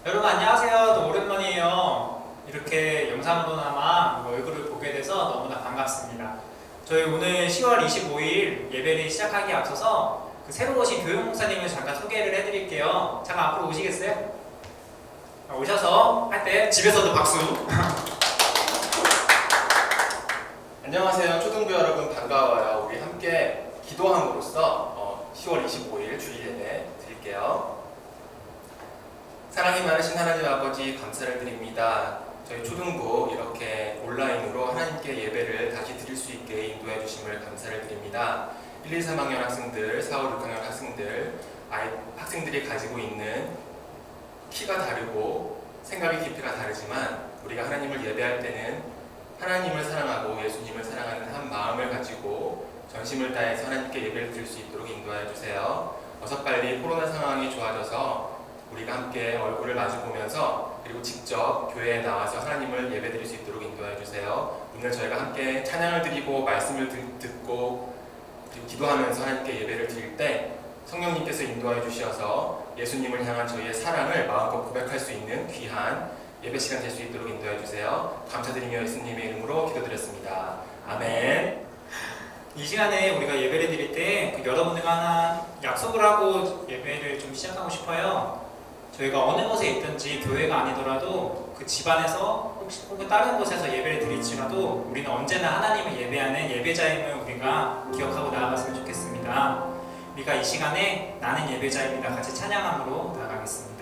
여러분 안녕하세요. 또 오랜만이에요. 이렇게 영상으로나마 얼굴을 보게 돼서 너무나 반갑습니다. 저희 오늘 10월 25일 예배를 시작하기에 앞서서 새로 오신 교육 목사님을 잠깐 소개를 해드릴게요. 잠깐 앞으로 오시겠어요? 오셔서 할 때 집에서도 박수. 안녕하세요. 초등부 여러분 반가워요. 우리 함께 기도함으로써 10월 25일 주일 예배 드릴게요. 사랑이 많으신 하나님 아버지 감사를 드립니다. 저희 초등부 이렇게 온라인으로 하나님께 예배를 다시 드릴 수 있게 인도해 주심을 감사를 드립니다. 1, 2, 3학년 학생들, 4, 5, 6학년 학생들, 학생들이 가지고 있는 키가 다르고 생각의 깊이가 다르지만 우리가 하나님을 예배할 때는 하나님을 사랑하고 예수님을 사랑하는 한 마음을 가지고 전심을 다해서 하나님께 예배를 드릴 수 있도록 인도하여 주세요. 어서 빨리 코로나 상황이 좋아져서 우리가 함께 얼굴을 마주보면서 그리고 직접 교회에 나와서 하나님을 예배드릴 수 있도록 인도해 주세요. 오늘 저희가 함께 찬양을 드리고 말씀을 듣고 그리고 기도하면서 하나님께 예배를 드릴 때 성령님께서 인도해 주셔서 예수님을 향한 저희의 사랑을 마음껏 고백할 수 있는 귀한 예배 시간 될 수 있도록 인도해 주세요. 감사드리며 예수님의 이름으로 기도드렸습니다. 아멘. 이 시간에 우리가 예배를 드릴 때 여러분들과 하나 약속을 하고 예배를 좀 시작하고 싶어요. 저희가 어느 곳에 있든지 교회가 아니더라도 그 집안에서 혹은 다른 곳에서 예배를 드릴지라도 우리는 언제나 하나님을 예배하는 예배자임을 우리가 기억하고 나아갔으면 좋겠습니다. 우리가 이 시간에 나는 예배자입니다. 같이 찬양함으로 나아가겠습니다.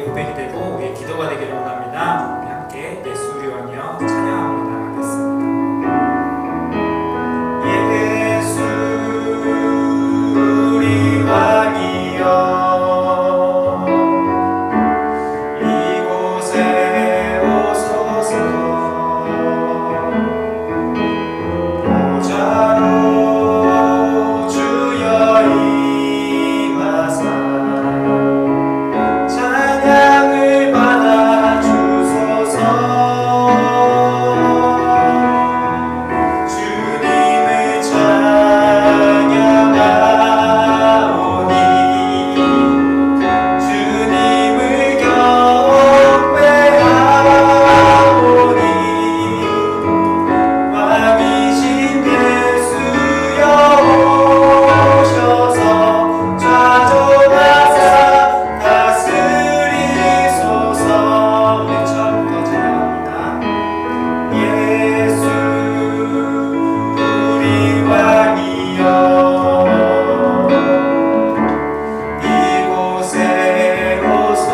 고백이 되고 우리의 기도가 되기를 원합니다. 우리 함께 예수 우리 왕이여 찬양하며 나아가겠습니다. 예수 우리 왕이여 이곳에 오소서 보좌로 주여 임하사 찬양을 받아 주소서. 주님을 찬양하오니 주님을 경배하오니 왕이신 예수여 오셔서 좌정하사 다스리소서. 우리 처음부터 찬양합니다. 예수 우리 왕이여 이곳에 오소서.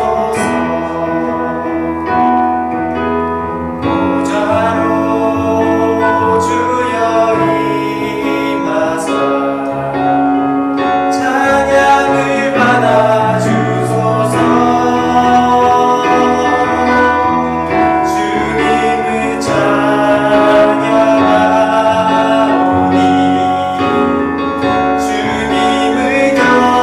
보좌로 주여 임하사 찬양을 받아 주소서. 주님을 찬양하오니 주님을 경배하오니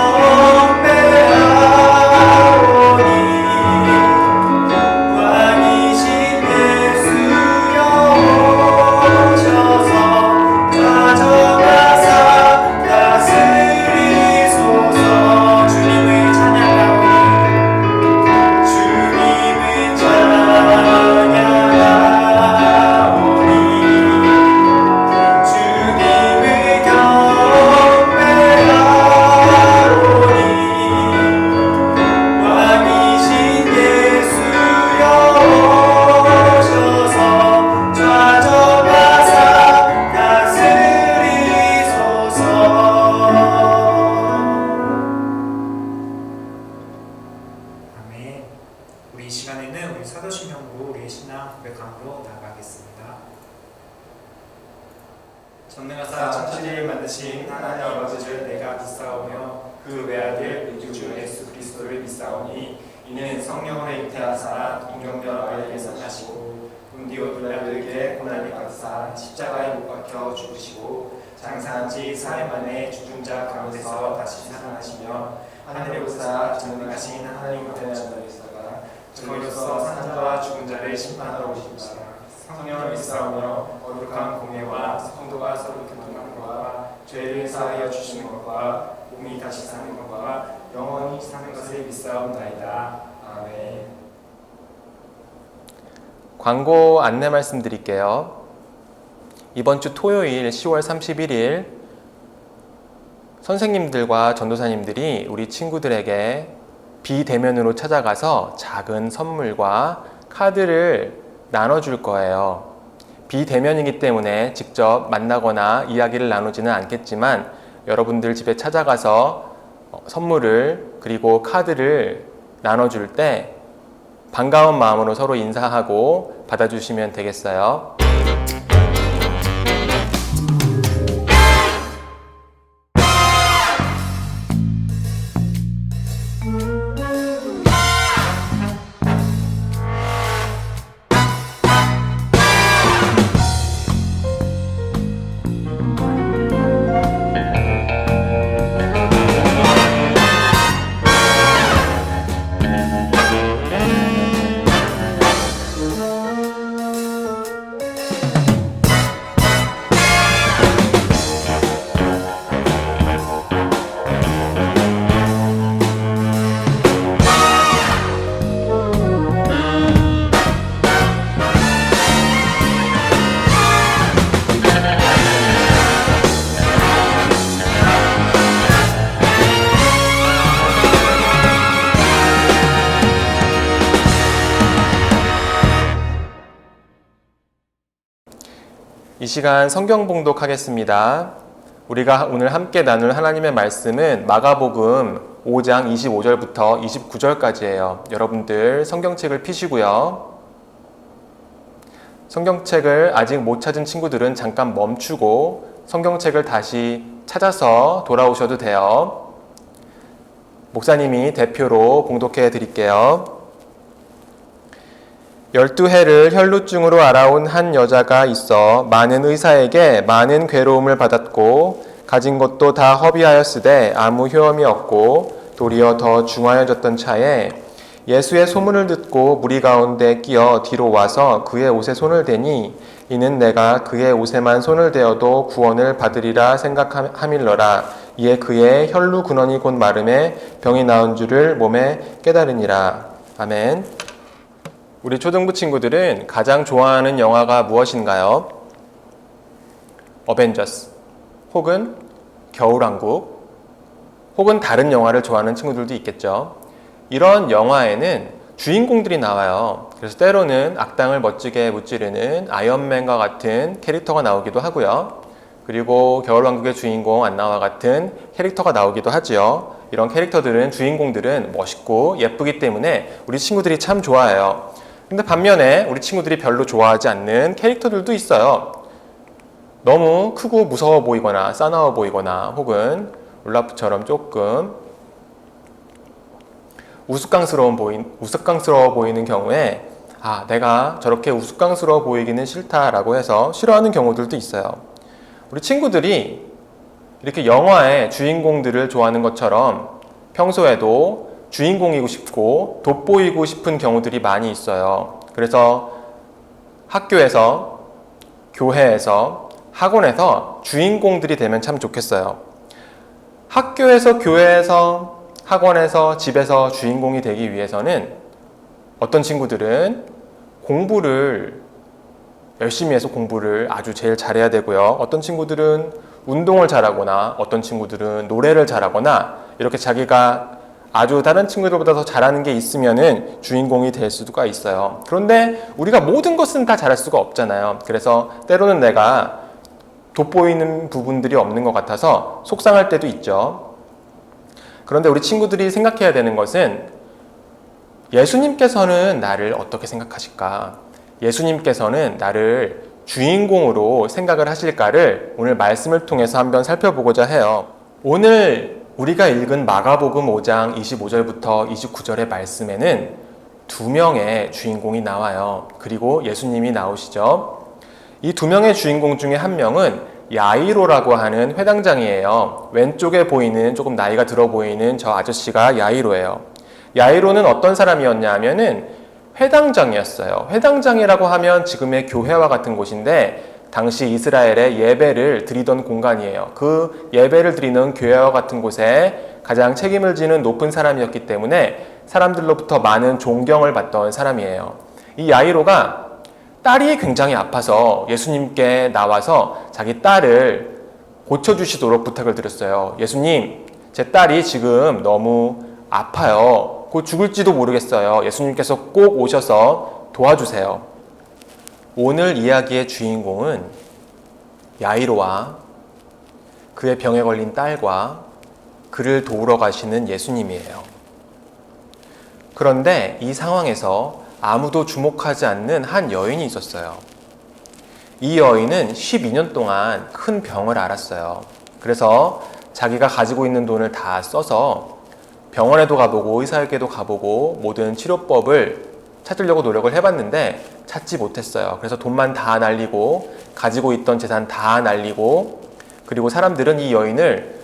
왕이신 예수여 오셔서 좌정하사 다스리소서. 주님을 찬양하오니 주님을 찬양하오니 주님을 경배하오니 왕이신 예수여 오셔서 좌정하사 다스리소서. 아멘. 우리 이 시간에는 우리 사도신경으로 우리의 신앙 고백함으로 나아가겠습니다. 전능하사 천지를 만드신 하나님 아버지를 내가 믿사오며 그 외아들 우리 주 예수 그리스도를 믿사오니 이는 성령으로 잉태하사 동정녀 마리아에게서 나시고 본디오 빌라도에게 고난을 받으사 십자가에 못 박혀 죽으시고 장사한 지 4일 만에 죽은 자 가운데서 다시 살아나시며 하늘에 오사 전능하신 하나님 우편에 앉아계시다가 저희로서 사는 자와 죽은 자를 심판하러 오십니다. 성령을 믿사오며 거룩한 공예와 성도가 서로 교통하는 것과 죄를 사하여 주시는 것과 몸이 다시 사는 것과 영원히 사는 것을 믿사옵나이다. 아멘. 광고 안내 말씀드릴게요. 이번 주 토요일 10월 31일 선생님들과 전도사님들이 우리 친구들에게 비대면으로 찾아가서 작은 선물과 카드를 나눠줄 거예요. 비대면이기 때문에 직접 만나거나 이야기를 나누지는 않겠지만 여러분들 집에 찾아가서 선물을 그리고 카드를 나눠줄 때 반가운 마음으로 서로 인사하고 받아주시면 되겠어요. 이 시간 성경 봉독하겠습니다. 우리가 오늘 함께 나눌 하나님의 말씀은 마가복음 5장 25절부터 29절까지예요. 여러분들 성경책을 펴시고요. 성경책을 아직 못 찾은 친구들은 잠깐 멈추고 성경책을 다시 찾아서 돌아오셔도 돼요. 목사님이 대표로 봉독해 드릴게요. 12해를 혈루증으로 알아온 한 여자가 있어 많은 의사에게 많은 괴로움을 받았고 가진 것도 다 허비하였으되 아무 효험이 없고 도리어 더 중하여졌던 차에 예수의 소문을 듣고 무리 가운데 끼어 뒤로 와서 그의 옷에 손을 대니 이는 내가 그의 옷에만 손을 대어도 구원을 받으리라 생각함일러라. 이에 그의 혈루 근원이 곧 마름에 병이 나은 줄을 몸에 깨달으니라. 아멘. 우리 초등부 친구들은 가장 좋아하는 영화가 무엇인가요? 어벤져스 혹은 겨울왕국 혹은 다른 영화를 좋아하는 친구들도 있겠죠. 이런 영화에는 주인공들이 나와요. 그래서 때로는 악당을 멋지게 무찌르는 아이언맨과 같은 캐릭터가 나오기도 하고요. 그리고 겨울왕국의 주인공 안나와 같은 캐릭터가 나오기도 하지요. 이런 캐릭터들은 주인공들은 멋있고 예쁘기 때문에 우리 친구들이 참 좋아해요. 근데 반면에 우리 친구들이 별로 좋아하지 않는 캐릭터들도 있어요. 너무 크고 무서워 보이거나 싸나워 보이거나 혹은 올라프처럼 조금 우스꽝스러워 보이는 경우에 내가 저렇게 우스꽝스러워 보이기는 싫다라고 해서 싫어하는 경우들도 있어요. 우리 친구들이 이렇게 영화의 주인공들을 좋아하는 것처럼 평소에도 주인공이고 싶고 돋보이고 싶은 경우들이 많이 있어요. 그래서 학교에서, 교회에서, 학원에서 주인공들이 되면 참 좋겠어요. 학교에서, 교회에서, 학원에서, 집에서 주인공이 되기 위해서는 어떤 친구들은 공부를 열심히 해서 공부를 아주 제일 잘해야 되고요. 어떤 친구들은 운동을 잘하거나 어떤 친구들은 노래를 잘하거나 이렇게 자기가 아주 다른 친구들보다 더 잘하는 게 있으면은 주인공이 될 수가 있어요. 그런데 우리가 모든 것은 다 잘할 수가 없잖아요. 그래서 때로는 내가 돋보이는 부분들이 없는 것 같아서 속상할 때도 있죠. 그런데 우리 친구들이 생각해야 되는 것은 예수님께서는 나를 어떻게 생각하실까? 예수님께서는 나를 주인공으로 생각을 하실까를 오늘 말씀을 통해서 한번 살펴보고자 해요. 오늘 우리가 읽은 마가복음 5장 25절부터 29절의 말씀에는 두 명의 주인공이 나와요. 그리고 예수님이 나오시죠. 이 두 명의 주인공 중에 한 명은 야이로라고 하는 회당장이에요. 왼쪽에 보이는 조금 나이가 들어 보이는 저 아저씨가 야이로예요. 야이로는 어떤 사람이었냐 하면은 회당장이었어요. 회당장이라고 하면 지금의 교회와 같은 곳인데 당시 이스라엘의 예배를 드리던 공간이에요. 그 예배를 드리는 교회와 같은 곳에 가장 책임을 지는 높은 사람이었기 때문에 사람들로부터 많은 존경을 받던 사람이에요. 이 야이로가 딸이 굉장히 아파서 예수님께 나와서 자기 딸을 고쳐주시도록 부탁을 드렸어요. 예수님, 제 딸이 지금 너무 아파요. 곧 죽을지도 모르겠어요. 예수님께서 꼭 오셔서 도와주세요. 오늘 이야기의 주인공은 야이로와 그의 병에 걸린 딸과 그를 도우러 가시는 예수님이에요. 그런데 이 상황에서 아무도 주목하지 않는 한 여인이 있었어요. 이 여인은 12년 동안 큰 병을 앓았어요. 그래서 자기가 가지고 있는 돈을 다 써서 병원에도 가보고 의사에게도 가보고 모든 치료법을 찾으려고 노력을 해봤는데 찾지 못했어요. 그래서 돈만 다 날리고 가지고 있던 재산 다 날리고 그리고 사람들은 이 여인을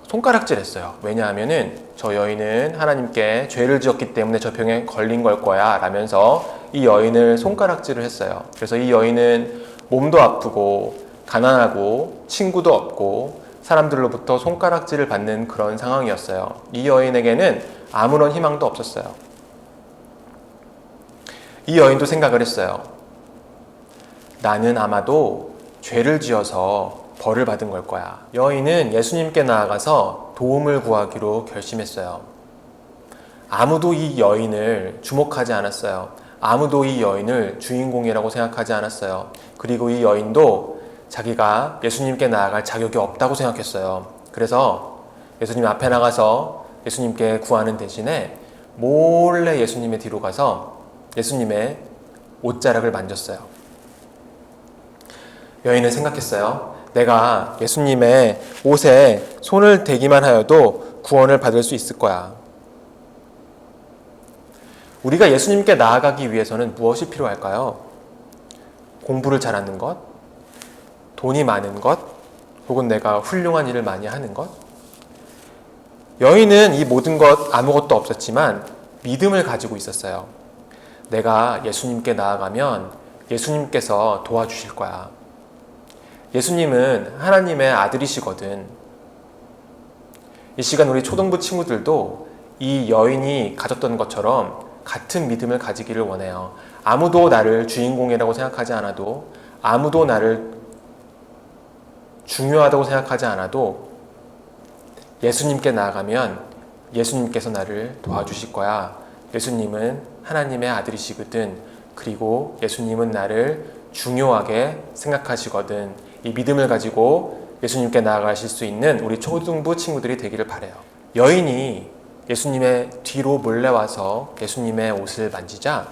손가락질했어요. 왜냐하면은 저 여인은 하나님께 죄를 지었기 때문에 저 병에 걸린 걸 거야 라면서 이 여인을 손가락질을 했어요. 그래서 이 여인은 몸도 아프고 가난하고 친구도 없고 사람들로부터 손가락질을 받는 그런 상황이었어요. 이 여인에게는 아무런 희망도 없었어요. 이 여인도 생각을 했어요. 나는 아마도 죄를 지어서 벌을 받은 걸 거야. 여인은 예수님께 나아가서 도움을 구하기로 결심했어요. 아무도 이 여인을 주목하지 않았어요. 아무도 이 여인을 주인공이라고 생각하지 않았어요. 그리고 이 여인도 자기가 예수님께 나아갈 자격이 없다고 생각했어요. 그래서 예수님 앞에 나가서 예수님께 구하는 대신에 몰래 예수님의 뒤로 가서 예수님의 옷자락을 만졌어요. 여인은 생각했어요. 내가 예수님의 옷에 손을 대기만 하여도 구원을 받을 수 있을 거야. 우리가 예수님께 나아가기 위해서는 무엇이 필요할까요? 공부를 잘하는 것, 돈이 많은 것, 혹은 내가 훌륭한 일을 많이 하는 것. 여인은 이 모든 것 아무것도 없었지만 믿음을 가지고 있었어요. 내가 예수님께 나아가면 예수님께서 도와주실 거야. 예수님은 하나님의 아들이시거든. 이 시간 우리 초등부 친구들도 이 여인이 가졌던 것처럼 같은 믿음을 가지기를 원해요. 아무도 나를 주인공이라고 생각하지 않아도, 아무도 나를 중요하다고 생각하지 않아도 예수님께 나아가면 예수님께서 나를 도와주실 거야. 예수님은 하나님의 아들이시거든. 그리고 예수님은 나를 중요하게 생각하시거든. 이 믿음을 가지고 예수님께 나아가실 수 있는 우리 초등부 친구들이 되기를 바라요. 여인이 예수님의 뒤로 몰래 와서 예수님의 옷을 만지자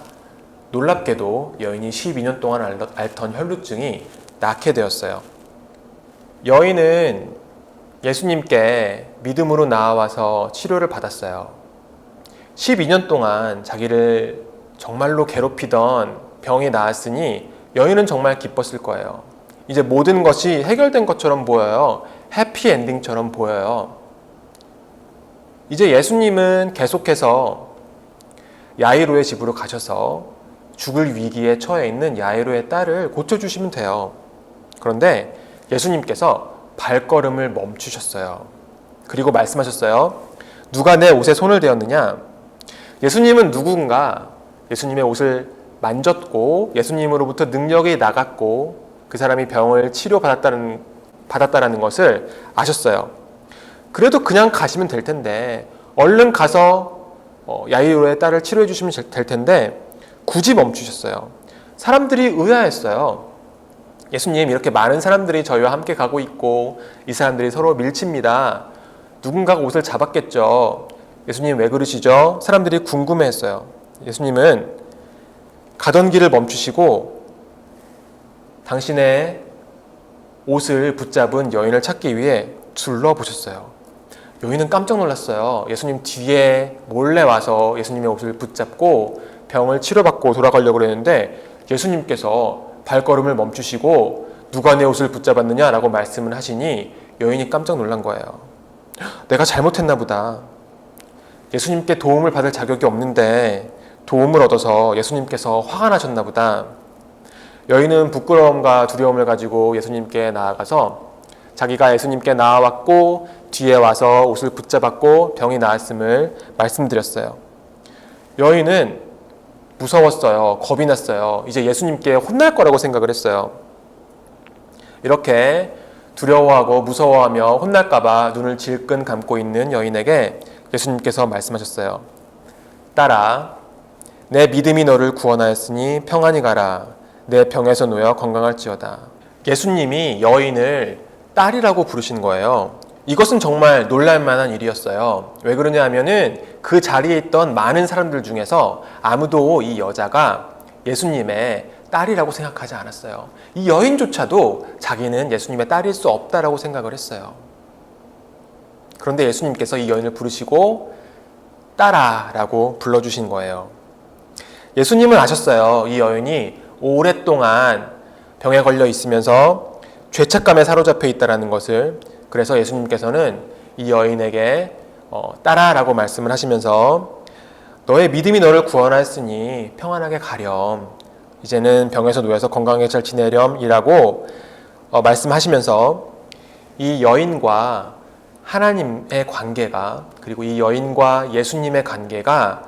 놀랍게도 여인이 12년 동안 앓던 혈루증이 낫게 되었어요. 여인은 예수님께 믿음으로 나와서 치료를 받았어요. 12년 동안 자기를 정말로 괴롭히던 병이 나았으니 여인은 정말 기뻤을 거예요. 이제 모든 것이 해결된 것처럼 보여요. 해피엔딩처럼 보여요. 이제 예수님은 계속해서 야이로의 집으로 가셔서 죽을 위기에 처해 있는 야이로의 딸을 고쳐주시면 돼요. 그런데 예수님께서 발걸음을 멈추셨어요. 그리고 말씀하셨어요. 누가 내 옷에 손을 대었느냐? 예수님은 누군가 예수님의 옷을 만졌고 예수님으로부터 능력이 나갔고 그 사람이 병을 치료받았다라는 것을 아셨어요. 그래도 그냥 가시면 될 텐데, 얼른 가서 야이로의 딸을 치료해 주시면 될 텐데 굳이 멈추셨어요. 사람들이 의아했어요. 예수님, 이렇게 많은 사람들이 저희와 함께 가고 있고 이 사람들이 서로 밀칩니다. 누군가가 옷을 잡았겠죠. 예수님 왜 그러시죠? 사람들이 궁금해했어요. 예수님은 가던 길을 멈추시고 당신의 옷을 붙잡은 여인을 찾기 위해 둘러보셨어요. 여인은 깜짝 놀랐어요. 예수님 뒤에 몰래 와서 예수님의 옷을 붙잡고 병을 치료받고 돌아가려고 그랬는데 예수님께서 발걸음을 멈추시고 누가 내 옷을 붙잡았느냐라고 말씀을 하시니 여인이 깜짝 놀란 거예요. 내가 잘못했나 보다. 예수님께 도움을 받을 자격이 없는데 도움을 얻어서 예수님께서 화가 나셨나 보다. 여인은 부끄러움과 두려움을 가지고 예수님께 나아가서 자기가 예수님께 나아왔고 뒤에 와서 옷을 붙잡았고 병이 나았음을 말씀드렸어요. 여인은 무서웠어요. 겁이 났어요. 이제 예수님께 혼날 거라고 생각을 했어요. 이렇게 두려워하고 무서워하며 혼날까 봐 눈을 질끈 감고 있는 여인에게 예수님께서 말씀하셨어요. 딸아, 내 믿음이 너를 구원하였으니 평안히 가라. 내 병에서 놓여 건강할지어다. 예수님이 여인을 딸이라고 부르신 거예요. 이것은 정말 놀랄만한 일이었어요. 왜 그러냐 하면은 그 자리에 있던 많은 사람들 중에서 아무도 이 여자가 예수님의 딸이라고 생각하지 않았어요. 이 여인조차도 자기는 예수님의 딸일 수 없다라고 생각을 했어요. 그런데 예수님께서 이 여인을 부르시고 딸아라고 불러주신 거예요. 예수님은 아셨어요. 이 여인이 오랫동안 병에 걸려 있으면서 죄책감에 사로잡혀 있다는 것을. 그래서 예수님께서는 이 여인에게 딸아라고 말씀을 하시면서 너의 믿음이 너를 구원하였으니 평안하게 가렴. 이제는 병에서 놓여서 건강하게 잘 지내렴이라고 말씀하시면서 이 여인과 하나님의 관계가, 그리고 이 여인과 예수님의 관계가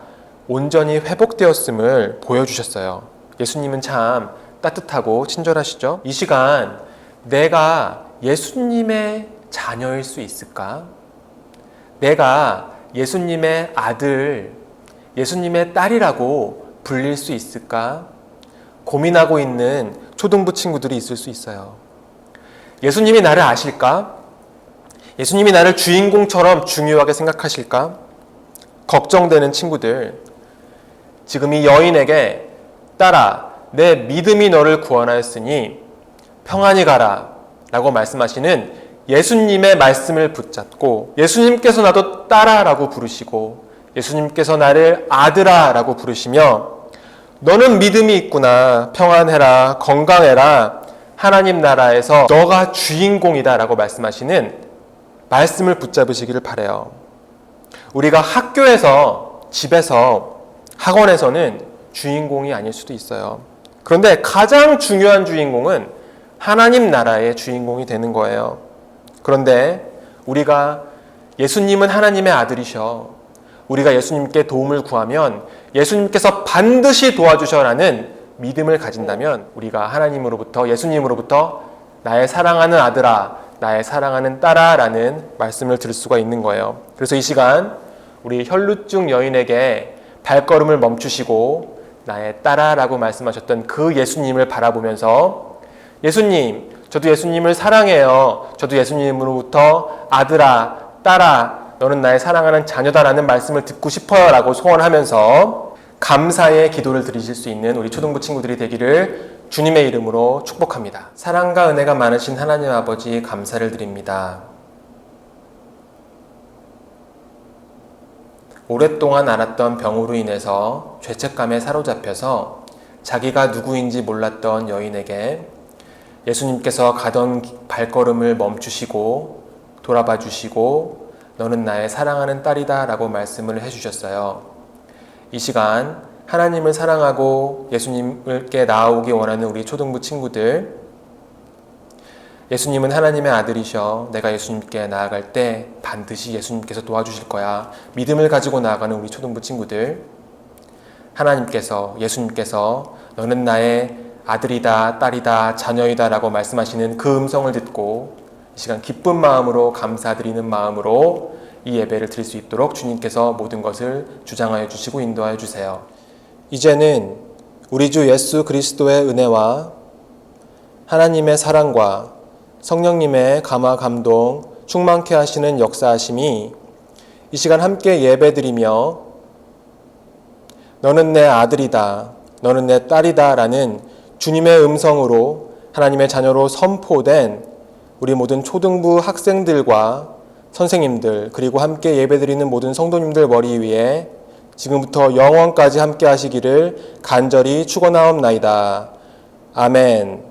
온전히 회복되었음을 보여주셨어요. 예수님은 참 따뜻하고 친절하시죠? 이 시간 내가 예수님의 자녀일 수 있을까? 내가 예수님의 아들, 예수님의 딸이라고 불릴 수 있을까? 고민하고 있는 초등부 친구들이 있을 수 있어요. 예수님이 나를 아실까? 예수님이 나를 주인공처럼 중요하게 생각하실까? 걱정되는 친구들, 지금 이 여인에게 딸아, 내 믿음이 너를 구원하였으니 평안히 가라 라고 말씀하시는 예수님의 말씀을 붙잡고, 예수님께서 나도 딸아 라고 부르시고, 예수님께서 나를 아들아 라고 부르시며, 너는 믿음이 있구나, 평안해라, 건강해라, 하나님 나라에서 너가 주인공이다 라고 말씀하시는 말씀을 붙잡으시기를 바라요. 우리가 학교에서, 집에서, 학원에서는 주인공이 아닐 수도 있어요. 그런데 가장 중요한 주인공은 하나님 나라의 주인공이 되는 거예요. 그런데 우리가 예수님은 하나님의 아들이셔, 우리가 예수님께 도움을 구하면 예수님께서 반드시 도와주셔라는 믿음을 가진다면 우리가 하나님으로부터, 예수님으로부터 나의 사랑하는 아들아, 나의 사랑하는 딸아 라는 말씀을 들을 수가 있는 거예요. 그래서 이 시간 우리 혈루증 여인에게 발걸음을 멈추시고 나의 딸아 라고 말씀하셨던 그 예수님을 바라보면서, 예수님, 저도 예수님을 사랑해요, 저도 예수님으로부터 아들아, 딸아, 너는 나의 사랑하는 자녀다라는 말씀을 듣고 싶어요 라고 소원하면서 감사의 기도를 드리실 수 있는 우리 초등부 친구들이 되기를 주님의 이름으로 축복합니다. 사랑과 은혜가 많으신 하나님 아버지, 감사를 드립니다. 오랫동안 앓았던 병으로 인해서 죄책감에 사로잡혀서 자기가 누구인지 몰랐던 여인에게 예수님께서 가던 발걸음을 멈추시고 돌아봐 주시고 너는 나의 사랑하는 딸이다 라고 말씀을 해주셨어요. 이 시간 하나님을 사랑하고 예수님께 나아오기 원하는 우리 초등부 친구들, 예수님은 하나님의 아들이셔, 내가 예수님께 나아갈 때 반드시 예수님께서 도와주실 거야, 믿음을 가지고 나아가는 우리 초등부 친구들, 하나님께서, 예수님께서 너는 나의 아들이다, 딸이다, 자녀이다 라고 말씀하시는 그 음성을 듣고 이 시간 기쁜 마음으로, 감사드리는 마음으로 이 예배를 드릴 수 있도록 주님께서 모든 것을 주장하여 주시고 인도하여 주세요. 이제는 우리 주 예수 그리스도의 은혜와 하나님의 사랑과 성령님의 감화 감동 충만케 하시는 역사하심이 이 시간 함께 예배드리며 너는 내 아들이다, 너는 내 딸이다 라는 주님의 음성으로 하나님의 자녀로 선포된 우리 모든 초등부 학생들과 선생님들, 그리고 함께 예배드리는 모든 성도님들 머리 위에 지금부터 영원까지 함께 하시기를 간절히 축원하옵나이다. 아멘.